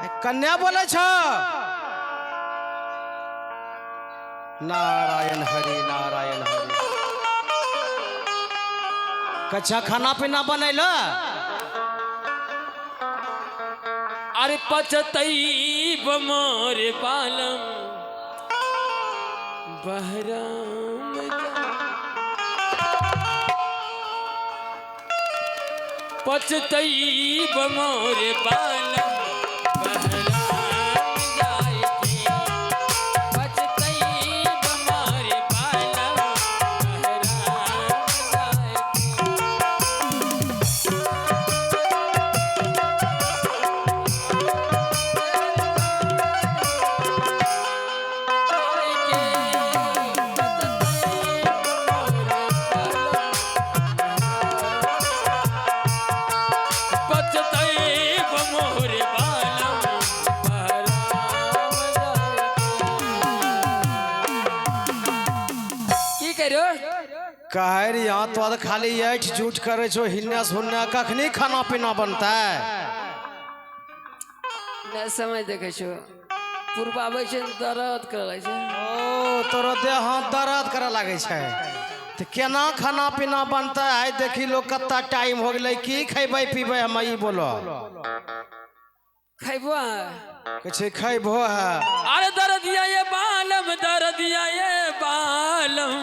कन्या बोले छ नारायण हरि नारायण हरि। कच्छा खाना पीना बनैल? अरे पचतई मोर बालम बहराम पचतई मोर बालम कहर यहाँ तो खाली ऐठ झूठ करे छो हिन्ने सुनने कखनी खाना पीना बनता है न समय देखे छो पूर्वावे छे दर्द करे छे। ओ तोरो देह हाथ दर्द करे लागे छे तो केना खाना पीना बनता है? देखी लो कत्ता टाइम हो गए की खेबै पीबै हम ई बोलो खैबो कछे खैबो है। अरे दर्दिया ये बालम दर्दिया ये बालम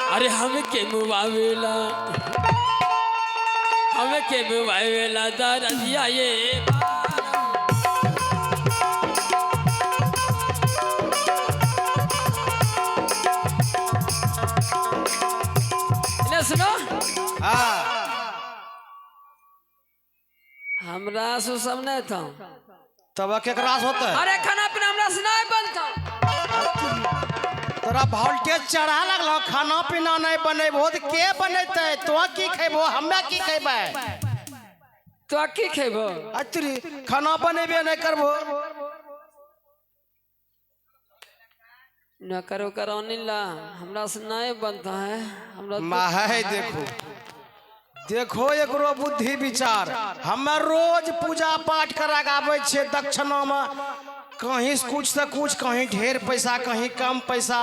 अरे हम के मुआवेला दर्दिया ये ले सुनो हमरा सु सब नहीं था तब केकरा होता है? अरे खाना पीना हमरा से नहीं बनता। तोरा वोल्टेज चढ़ा लगल खाना पीना नहीं बनेबो तो के बनेते? तो की खेबो हमें की खेबै? तो की खेबो? अतरी खाना बनेबे नहीं करबो न करो करो नीला हमरा से नहीं बनता है। हमरा माहे देखो देखो एकरो बुद्धि विचार हमें रोज पूजा पाठ करा आवे छे दक्षिणा में कहीं कुछ से कुछ कहीं ढेर पैसा कहीं कम पैसा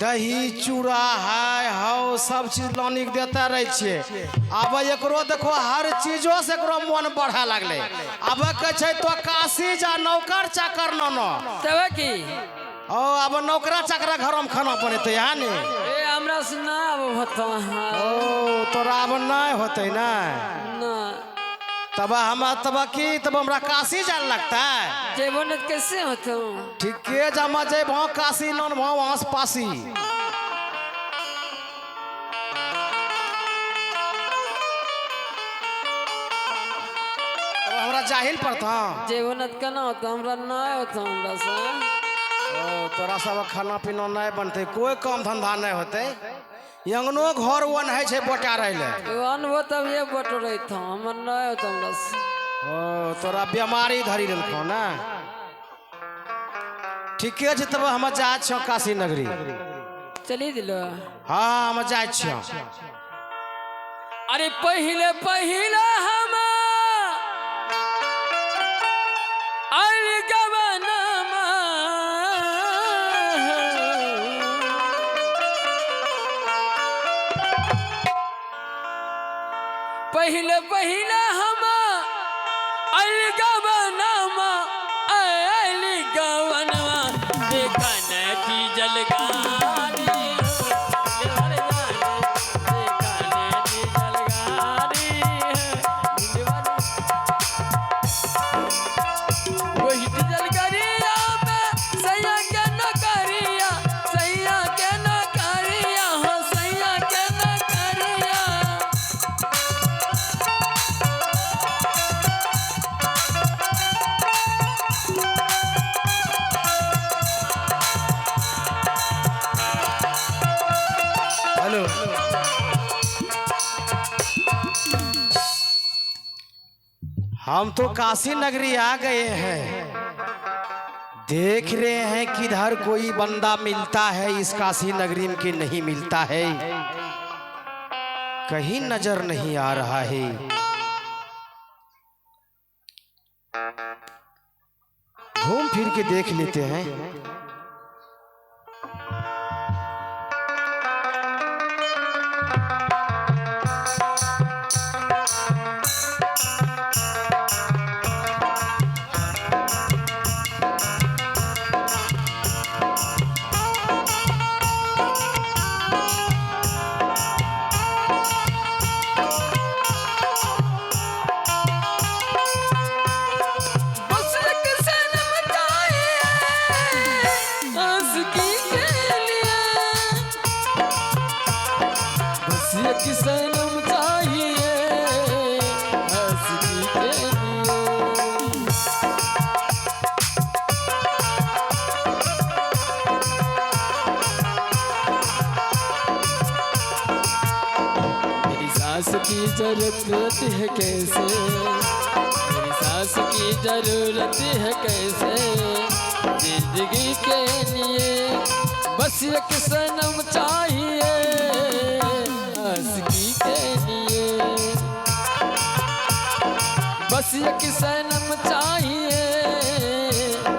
दही चूड़ा है हाउ सब चीज लानी के देते रहे छे। अब एकरो देखो हर चीजों से एकरो मन बढ़ा लगले। अब कहे छे तो काशी जा नौकर चाकर न तब की ओ अब नौकरा चाकरा घर में खाना बनेते यहाँ ने ए हमरा से ना अब होता है। ओ तोरा अब नहीं होते ना ना तब हम तब की तब हमरा काशी जान लगता है। जेबन कैसे होता ठीक है जमा जे भाव काशी नन भाव आस पासी तब हमरा जाहिल पड़ता जेबन केना होता हमरा नहीं होता हमरा से। ओ तोरा सब खाना पीना नहीं बनते कोई काम धंधा नहीं होते यंगनो घर वन है छे बोटा रहले वन वो तब ये बट रही था हमर नहीं होता हमरा से। ओ तोरा बीमारी धरी लेलखो ना ठीके छै तब हम जाय छौ काशी नगरी चली दिलो हाँ हम जाय छौ। अरे पहले पहले हम पहले पहले हम अलगवनमा देखा नदी जलगारी वही जलगारिया में सैया के नौकरिया सैया के नौकरिया हो सैया के नौकरिया हेलो हम तो काशी नगरी आ गए हैं देख रहे हैं किधर कोई बंदा मिलता है इस काशी नगरी में कि नहीं मिलता है कहीं नजर नहीं आ रहा है। फिर के देख लेते हैं। बस एक सनम चाहिए आशिकी के लिए, बस एक सनम चाहिए आशिकी के लिए। मेरी सास की जरूरत है कैसे, मेरी सास की जरूरत है कैसे, जिंदगी के लिए बस एक सनम चाहिए आशिकी के लिए, बस एक सनम चाहिए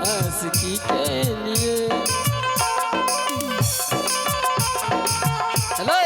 आशिकी के लिए। हेलो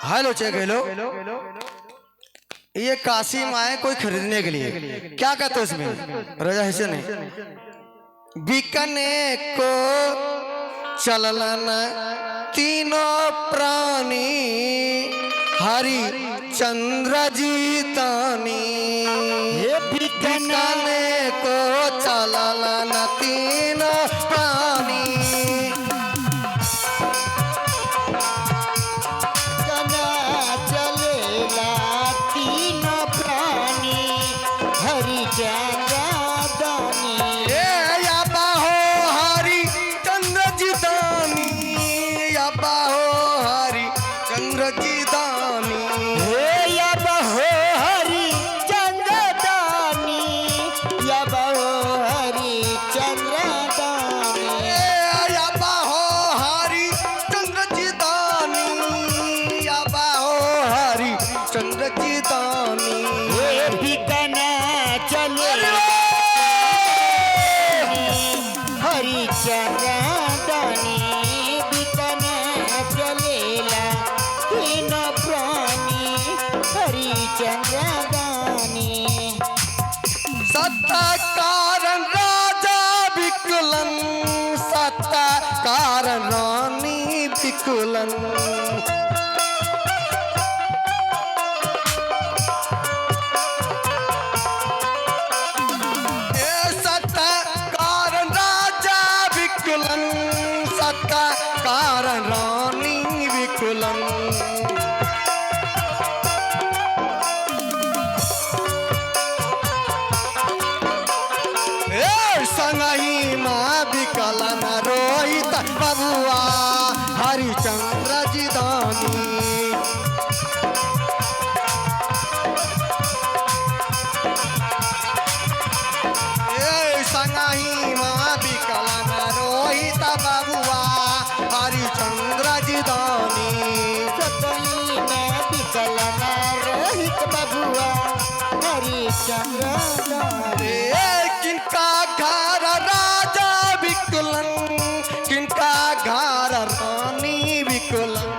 हेलो चेक हेलो, ये कासिम आए कोई खरीदने के लिए, क्या कहते हो इसमें? रजा हिस्से नहीं बिकने को चलन तीनों प्राणी हरि चंद्र जीतानी, ये बिकने को चलन तीनों प्राणी चंद्र की दानी, ये बिकना चले हरिचंद्र दानी, बिकना चलेला तीन प्राणी हरिचंद्र दानी। सत्ता कारण राजा विकुलन, सत्ता कारण रानी विकुलन, सत्ता कारण रानी विकुलन। संगही माँ विकलन रोहित बबुआ हरिचंद्र जी दानी, संगही माँ विकलन रोहित बबुआ हरिचंद्र जी दानी, सतही में विकलन रोहित बबुआ हरिचंद्र दानी। किनका घर राजा विकुलन, किनका घर रानी विकुलन,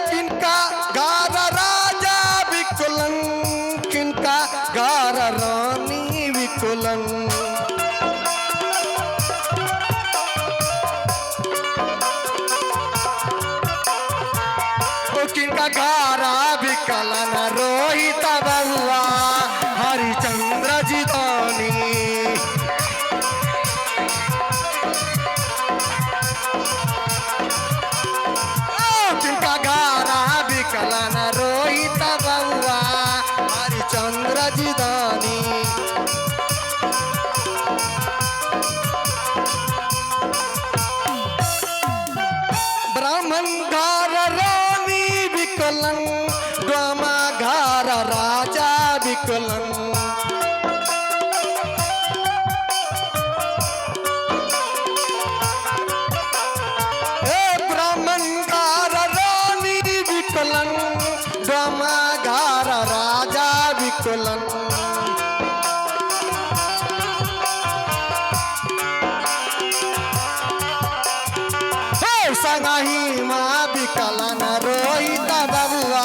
किनका घर राजा विकुलन, किनका घर रानी विकुलन। किनका तिनका घारा विकलन रोहित बबुआ हरिचंद्र जी दानी तिनका घारा विकलन रोहित बबुआ हरिचंद्र जी दानी ब्राह्मण घार रानी विकलन द्वामा घार राजा विकलन ब्राह्मण घार रानी विकलन द्वामा घार राजा विकलन संगही माँ विकलन रोहित बबुआ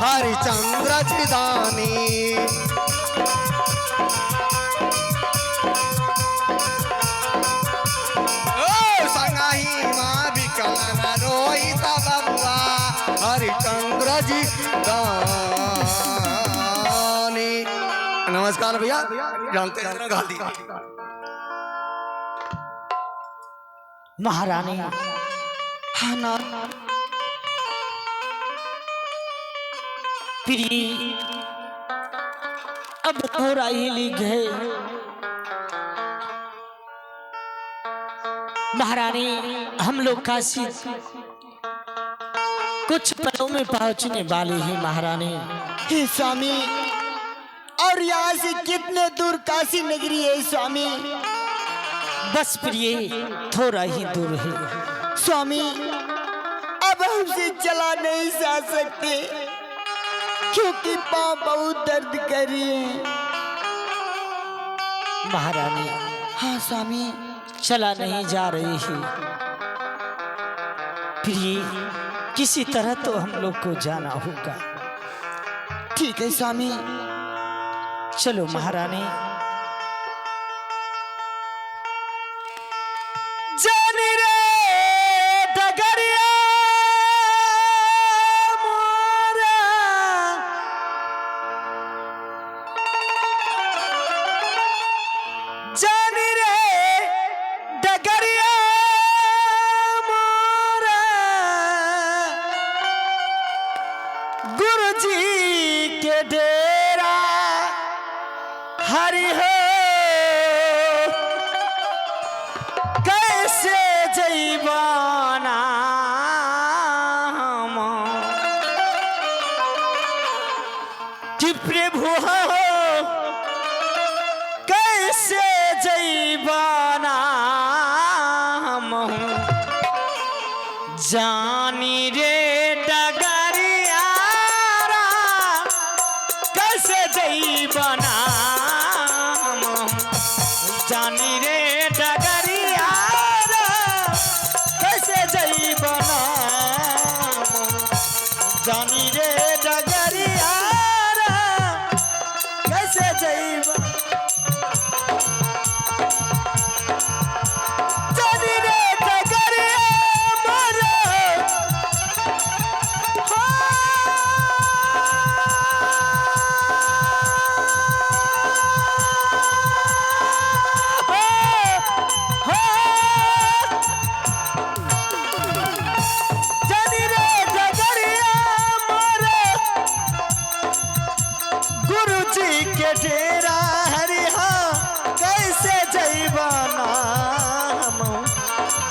हरिचंद्र जी दानी संगही माँ विकलन रोहित बबुआ हरिचंद्र जी दानी। नमस्कार भैया, जानते हैं गांधी महारानी हाँ ना प्रिय अब थोड़ा ही लिख है महारानी। हम लोग काशी कुछ पलों में पहुंचने वाले हैं महारानी। हे स्वामी, और यहाँ से कितने दूर काशी नगरी है स्वामी? बस प्रिय थोड़ा ही दूर है स्वामी। अब हमसे चला नहीं जा सकते क्योंकि पाँव बहुत दर्द कर रही है महारानी। हाँ स्वामी, चला नहीं जा रही है प्रिय, किसी तरह तो हम लोग को जाना होगा। ठीक है स्वामी, चलो महारानी। जानी रे डगरिया मोरा, जानी रे डगरिया मोरा, गुरुजी के डेरा हरि हो कैसे जैबाना कि प्रभु हो कैसे जैबाना जानी रे डगरिया कैसे जैबाना, जानी रे डगरिया कैसे जैबाना, जानी रे डगरिया कैसे जैबा, जानी रे डगरिया मोरा, जानी रे डगरिया मोरा, गुरुजी के डेरा हरिहा कैसे जैबाना,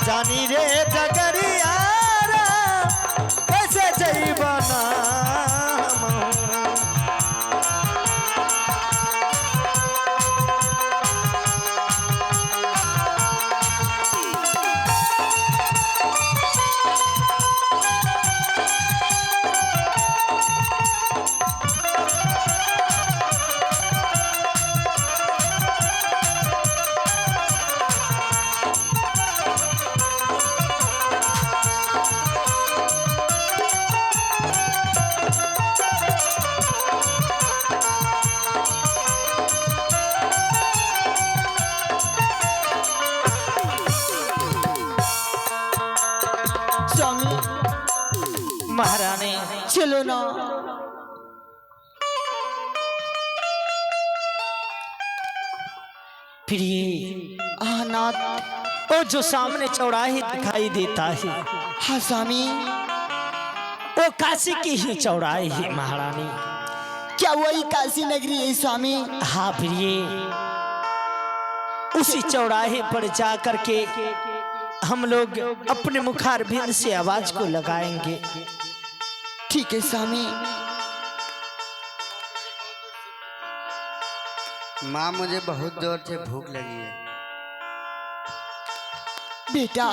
जानी रे डगरिया कैसे जैबाना। स्वामी महारानी चलो ना। प्रिय नाथ, वो जो सामने चौराहे दिखाई देता है, हाँ स्वामी, वो काशी की ही चौराहे है महारानी। क्या वही काशी नगरी है स्वामी? हाँ प्रिय, उसी चौराहे पर जा करके हम लोग अपने मुखारबिंद से आवाज को लगाएंगे। ठीक है स्वामी। माँ, मुझे बहुत जोर से भूख लगी है। बेटा,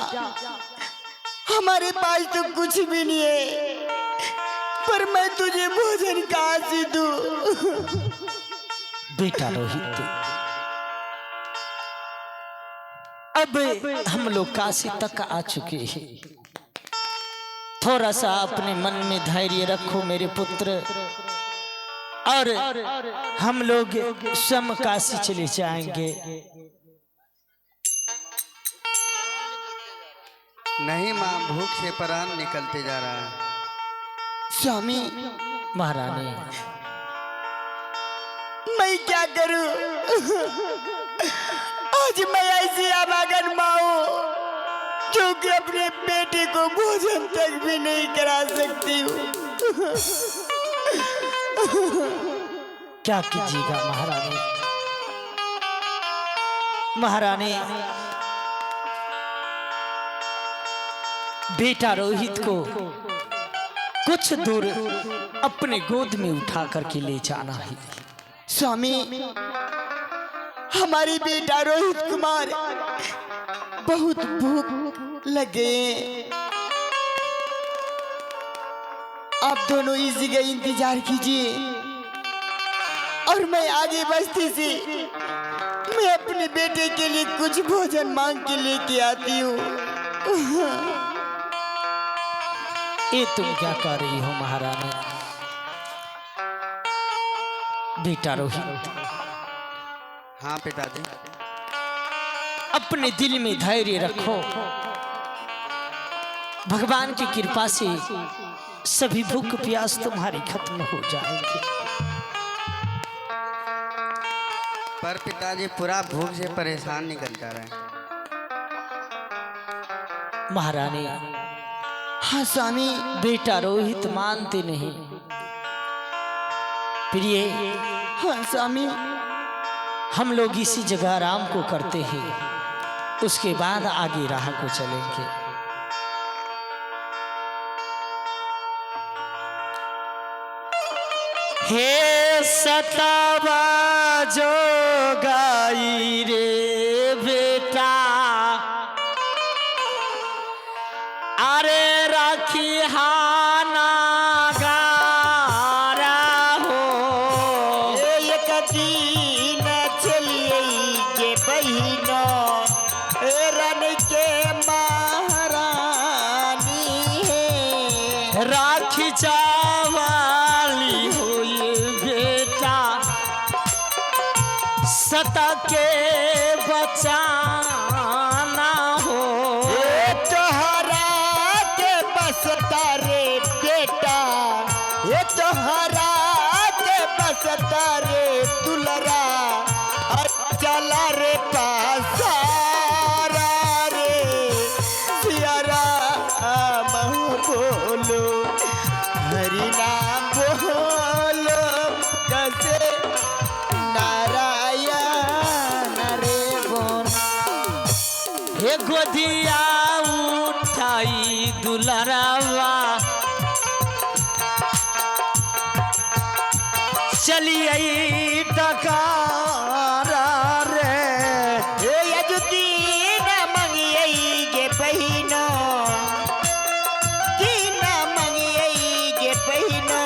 हमारे पास तो कुछ भी नहीं है, पर मैं तुझे भोजन कहाँ से दूं? बेटा रोहित, अब हम लोग काशी तक आ चुके हैं। थोड़ा सा अपने मन में धैर्य रखो मेरे पुत्र, और हम लोग स्वयं काशी चले जाएंगे। नहीं माँ, भूख से प्राण निकलते जा रहा है। स्वामी, महारानी, मैं क्या करूं? आज मैं ऐसी अभागन माँ हूं जो कि अपने बेटे को भोजन तक भी नहीं करा सकती हूँ। क्या कीजिएगा महारानी? महारानी, बेटा रोहित को कुछ दूर अपने गोद में उठा करके ले जाना है। स्वामी, हमारी बेटा रोहित कुमार बहुत भूख लगे, आप दोनों इस जगह इंतजार कीजिए और मैं आगे बस्ती से मैं अपने बेटे के लिए कुछ भोजन मांग के लेके आती हूँ। ये तुम क्या कर रही हो महारानी? बेटा रोहित, हाँ पिताजी। अपने दिल में धैर्य रखो, भगवान की कृपा से सभी भूख प्यास तुम्हारी खत्म हो जाएंगे। पर पिताजी पूरा भूख से परेशान निकल जा रहे हैं। महारानी, हाँ स्वामी, बेटा रोहित मानते नहीं। प्रिय, हाँ स्वामी, हम लोग इसी जगह आराम को करते हैं, उसके बाद आगे राह को चलेंगे। हे सतावा जो गाई रे बेटा, अरे राखी हाना गारा हो। एक दिन चलिए के बहिनो रन के महारानी है, राखी चावाली हुई बेटा, सता के बचाना हो। तोहरा के बसता रे बेटा, ये तोहरा के बसता रे दुलरा, चला रे पासारा रे सियारा महू बोलो, हरि नाम बोलो, कैसे नारायण रे बोल। हे गोदिया उठाई दुलरावा, चलिए टकारा रे। हे यजुदीन मंगियई गे बहिनो, दीन मंगियई गे बहिनो,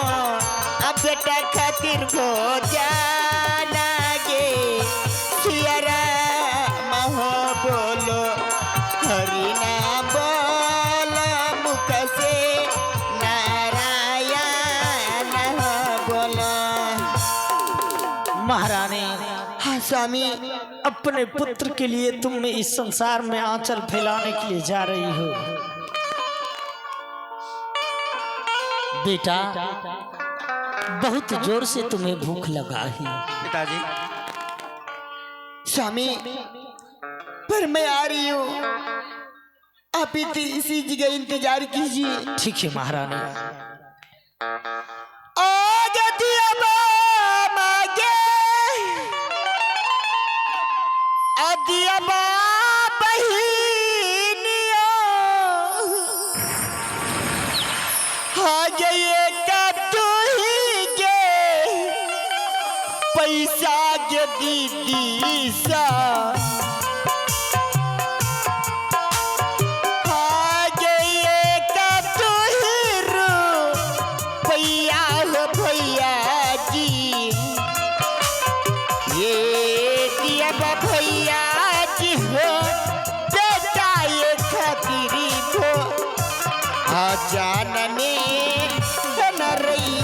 अब बेटा खातिर हो जाना गे सियारा महो बोलो, हरि नाम बोलो, मुख से नारायण बोलो। महारानी, हाँ स्वामी, अपने पुत्र के लिए तुम इस संसार में आंचल फैलाने के लिए जा रही हो। बेटा बहुत जोर से तुम्हें भूख लगा है। पिताजी स्वामी पर मैं आ रही हूँ, आप इसी जगह इंतजार कीजिए। ठीक है महारानी। पैसा के दीदी सा जानने न रही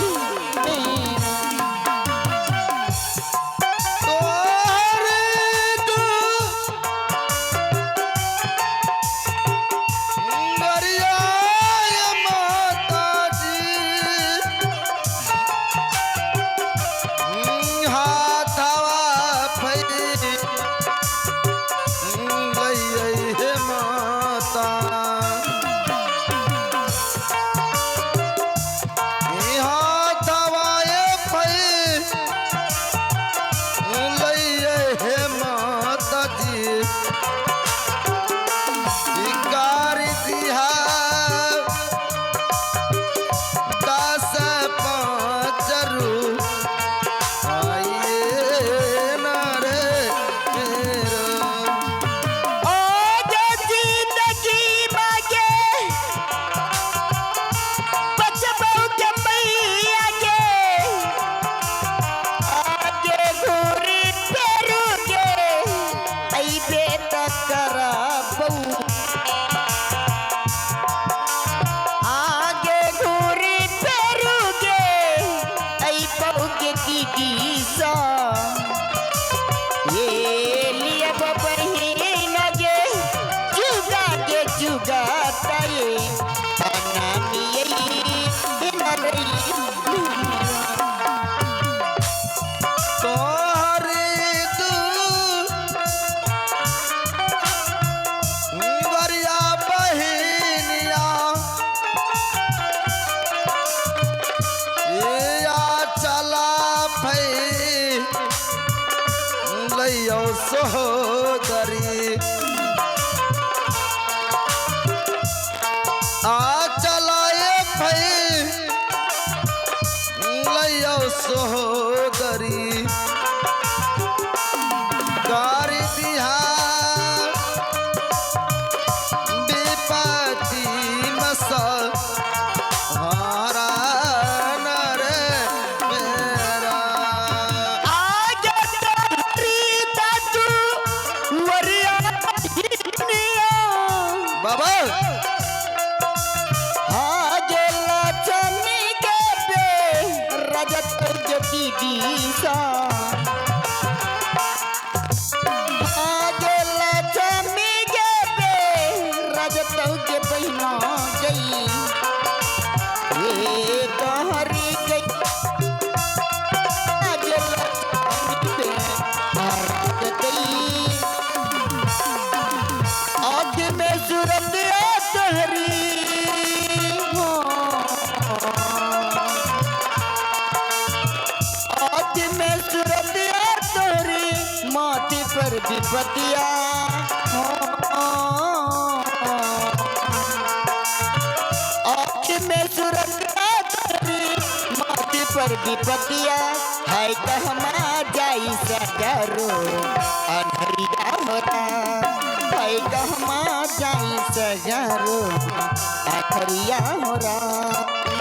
सोहदरी आ चलाए भाई लयो सोहदरी गारी दिहा विपत्ति मसा पर विपतिया में सुरक्षा माथे पर विपतिया है कहमा जाई सगरो अनहरिया होरा है कहमा जाई सगरो अनहरिया होरा।